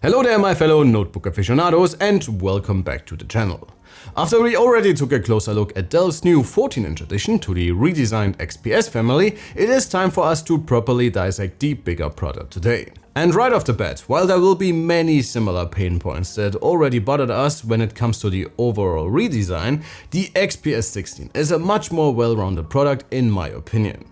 Hello there my fellow notebook aficionados and welcome back to the channel. After we already took a closer look at Dell's new 14-inch addition to the redesigned XPS family, it is time for us to properly dissect the bigger product today. And right off the bat, while there will be many similar pain points that already bothered us when it comes to the overall redesign, the XPS 16 is a much more well-rounded product in my opinion.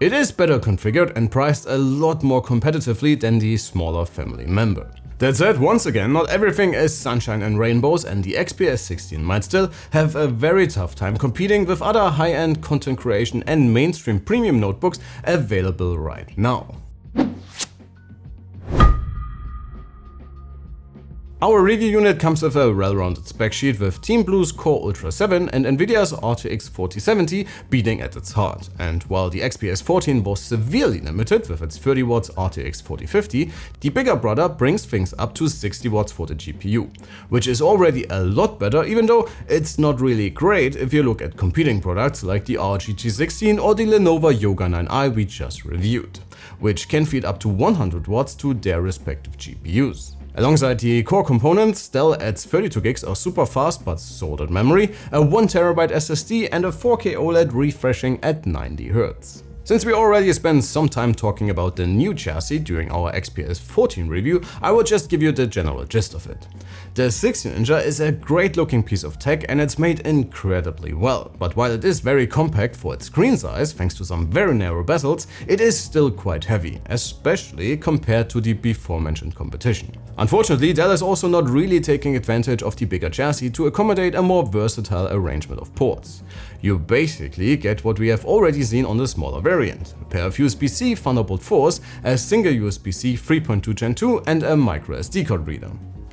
It is better configured and priced a lot more competitively than the smaller family member. That said, once again, not everything is sunshine and rainbows, and the XPS 16 might still have a very tough time competing with other high-end content creation and mainstream premium notebooks available right now. Our review unit comes with a well-rounded spec sheet with Team Blue's Core Ultra 7 and Nvidia's RTX 4070 beating at its heart. And while the XPS 14 was severely limited with its 30 watts RTX 4050, the bigger brother brings things up to 60 watts for the GPU, which is already a lot better, even though it's not really great if you look at competing products like the ROG G16 or the Lenovo Yoga 9i we just reviewed, which can feed up to 100 watts to their respective GPUs. Alongside the core components, Dell adds 32 gigs of super fast but soldered memory, a 1TB SSD and a 4K OLED refreshing at 90 Hz. Since we already spent some time talking about the new chassis during our XPS 14 review, I will just give you the general gist of it. The 16-incher is a great looking piece of tech and it's made incredibly well, but while it is very compact for its screen size thanks to some very narrow bezels, it is still quite heavy, especially compared to the before mentioned competition. Unfortunately, Dell is also not really taking advantage of the bigger chassis to accommodate a more versatile arrangement of ports. You basically get what we have already seen on the smaller variant: a pair of USB-C Thunderbolt 4s, a single USB-C 3.2 Gen 2 and a micro SD card reader.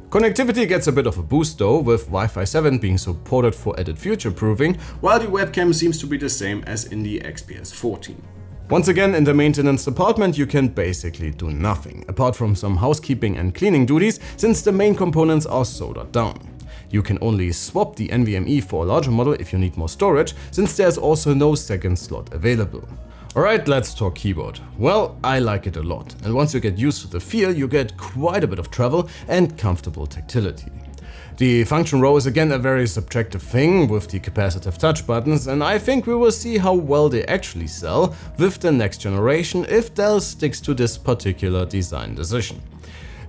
Connectivity gets a bit of a boost though, with Wi-Fi 7 being supported for added future-proofing, while the webcam seems to be the same as in the XPS 14. Once again, in the maintenance department you can basically do nothing, apart from some housekeeping and cleaning duties, since the main components are soldered down. You can only swap the NVMe for a larger model if you need more storage, since there's also no second slot available. Alright, let's talk keyboard. Well, I like it a lot, and once you get used to the feel, you get quite a bit of travel and comfortable tactility. The function row is again a very subjective thing with the capacitive touch buttons, and I think we will see how well they actually sell with the next generation if Dell sticks to this particular design decision.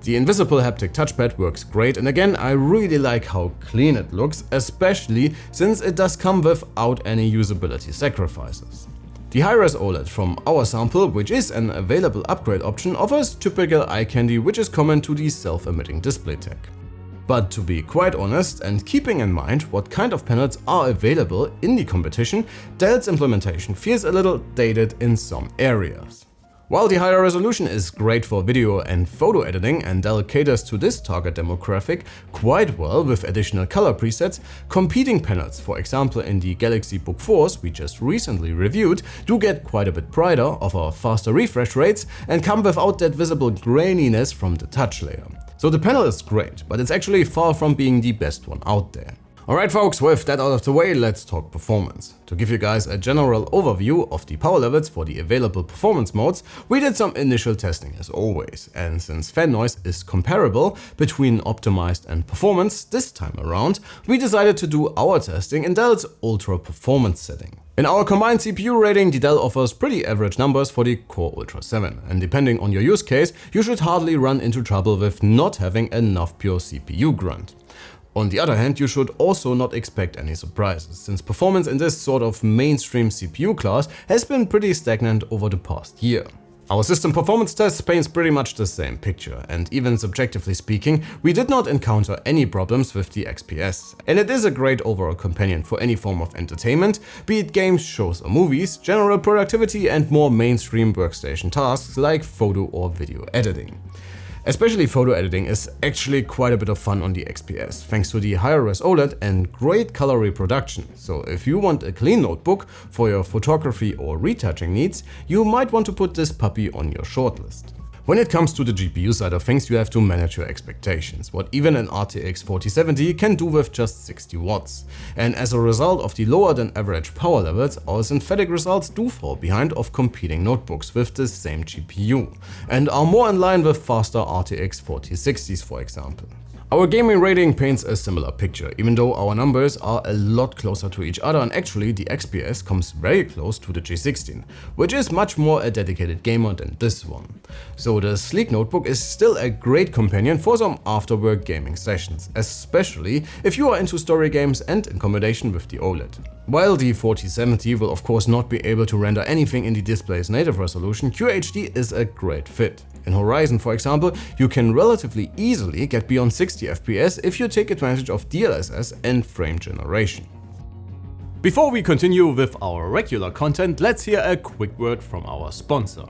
The invisible haptic touchpad works great, and again I really like how clean it looks, especially since it does come without any usability sacrifices. The high-res OLED from our sample, which is an available upgrade option, offers typical eye candy which is common to the self-emitting display tech. But to be quite honest, and keeping in mind what kind of panels are available in the competition, Dell's implementation feels a little dated in some areas. While the higher resolution is great for video and photo editing, and Dell caters to this target demographic quite well with additional color presets, competing panels, for example in the Galaxy Book 4s we just recently reviewed, do get quite a bit brighter, offer faster refresh rates, and come without that visible graininess from the touch layer. So the panel is great, but it's actually far from being the best one out there. Alright folks, with that out of the way, let's talk performance. To give you guys a general overview of the power levels for the available performance modes, we did some initial testing as always, and since fan noise is comparable between optimized and performance this time around, we decided to do our testing in Dell's ultra performance setting. In our combined CPU rating, the Dell offers pretty average numbers for the Core Ultra 7, and depending on your use case, you should hardly run into trouble with not having enough pure CPU grunt. On the other hand, you should also not expect any surprises, since performance in this sort of mainstream CPU class has been pretty stagnant over the past year. Our system performance test paints pretty much the same picture, and even subjectively speaking, we did not encounter any problems with the XPS. And it is a great overall companion for any form of entertainment, be it games, shows or movies, general productivity and more mainstream workstation tasks like photo or video editing. Especially photo editing is actually quite a bit of fun on the XPS, thanks to the higher res OLED and great color reproduction. So if you want a clean notebook for your photography or retouching needs, you might want to put this puppy on your shortlist. When it comes to the GPU side of things, you have to manage your expectations, what even an RTX 4070 can do with just 60 watts. And as a result of the lower than average power levels, our synthetic results do fall behind of competing notebooks with the same GPU, and are more in line with faster RTX 4060s, for example. Our gaming rating paints a similar picture, even though our numbers are a lot closer to each other, and actually the XPS comes very close to the G16, which is much more a dedicated gamer than this one. So the sleek notebook is still a great companion for some after-work gaming sessions, especially if you are into story games and in combination with the OLED. While the 4070 will of course not be able to render anything in the display's native resolution, QHD is a great fit. In Horizon, for example, you can relatively easily get beyond 60 FPS if you take advantage of DLSS and frame generation. Before we continue with our regular content, let's hear a quick word from our sponsor.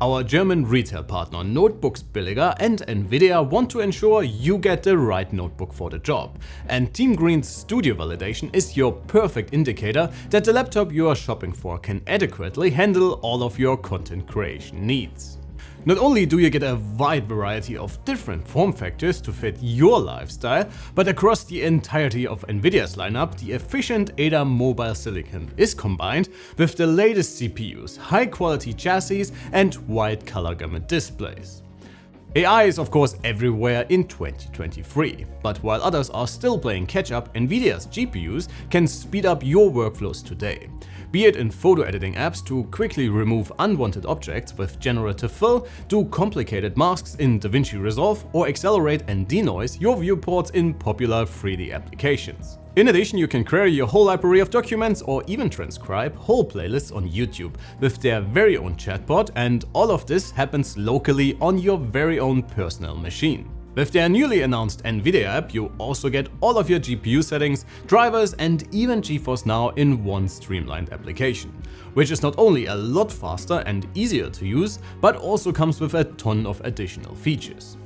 Our German retail partner Notebooksbilliger and Nvidia want to ensure you get the right notebook for the job, and Team Green's Studio Validation is your perfect indicator that the laptop you are shopping for can adequately handle all of your content creation needs. Not only do you get a wide variety of different form factors to fit your lifestyle, but across the entirety of Nvidia's lineup, the efficient Ada mobile silicon is combined with the latest CPUs, high quality chassis and wide color gamut displays. AI is of course everywhere in 2023, but while others are still playing catch up, Nvidia's GPUs can speed up your workflows today. Be it in photo editing apps to quickly remove unwanted objects with generative fill, do complicated masks in DaVinci Resolve, or accelerate and denoise your viewports in popular 3D applications. In addition, you can query your whole library of documents or even transcribe whole playlists on YouTube with their very own chatbot, and all of this happens locally on your very own personal machine. With their newly announced Nvidia app, you also get all of your GPU settings, drivers and even GeForce Now in one streamlined application, which is not only a lot faster and easier to use, but also comes with a ton of additional features.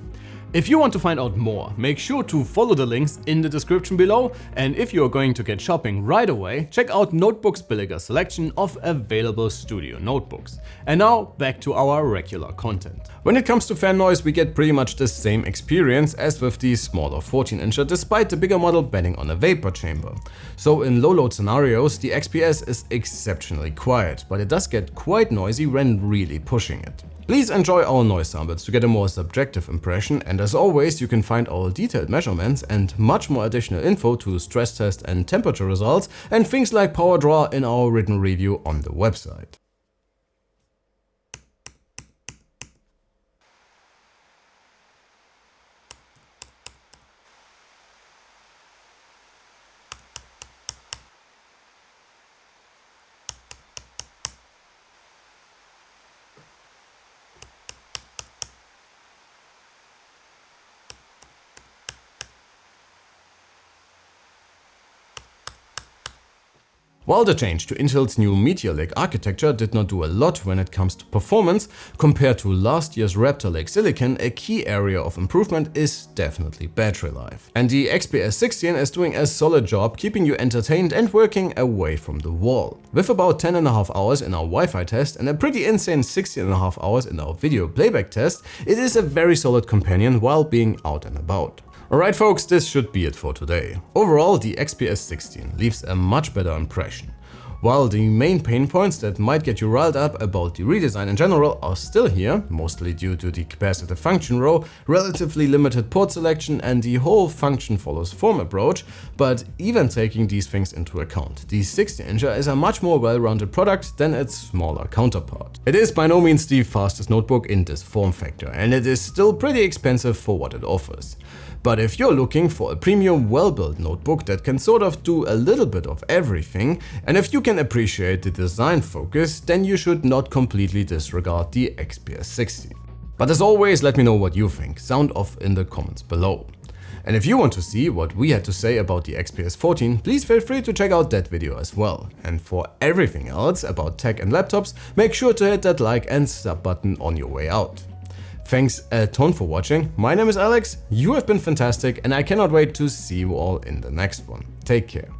If you want to find out more, make sure to follow the links in the description below, and if you are going to get shopping right away, check out Notebooksbilliger's selection of available studio notebooks. And now back to our regular content. When it comes to fan noise, we get pretty much the same experience as with the smaller 14-incher, despite the bigger model betting on a vapor chamber. So in low load scenarios, the XPS is exceptionally quiet, but it does get quite noisy when really pushing it. Please enjoy our noise samples to get a more subjective impression, and as always you can find our detailed measurements and much more additional info to stress test and temperature results and things like power draw in our written review on the website. While the change to Intel's new Meteor Lake architecture did not do a lot when it comes to performance, compared to last year's Raptor Lake Silicon, a key area of improvement is definitely battery life. And the XPS 16 is doing a solid job keeping you entertained and working away from the wall. With about 10.5 hours in our Wi-Fi test and a pretty insane 16.5 hours in our video playback test, it is a very solid companion while being out and about. Alright folks, this should be it for today. Overall, the XPS 16 leaves a much better impression. While the main pain points that might get you riled up about the redesign in general are still here, mostly due to the capacitive function row, relatively limited port selection and the whole function follows form approach, but even taking these things into account, the 16-incher is a much more well-rounded product than its smaller counterpart. It is by no means the fastest notebook in this form factor, and it is still pretty expensive for what it offers. But if you're looking for a premium, well-built notebook that can sort of do a little bit of everything, and if you can appreciate the design focus, then you should not completely disregard the XPS 16. But as always, let me know what you think, sound off in the comments below. And if you want to see what we had to say about the XPS 14, please feel free to check out that video as well. And for everything else about tech and laptops, make sure to hit that like and sub button on your way out. Thanks a ton for watching, my name is Alex, you have been fantastic and I cannot wait to see you all in the next one. Take care.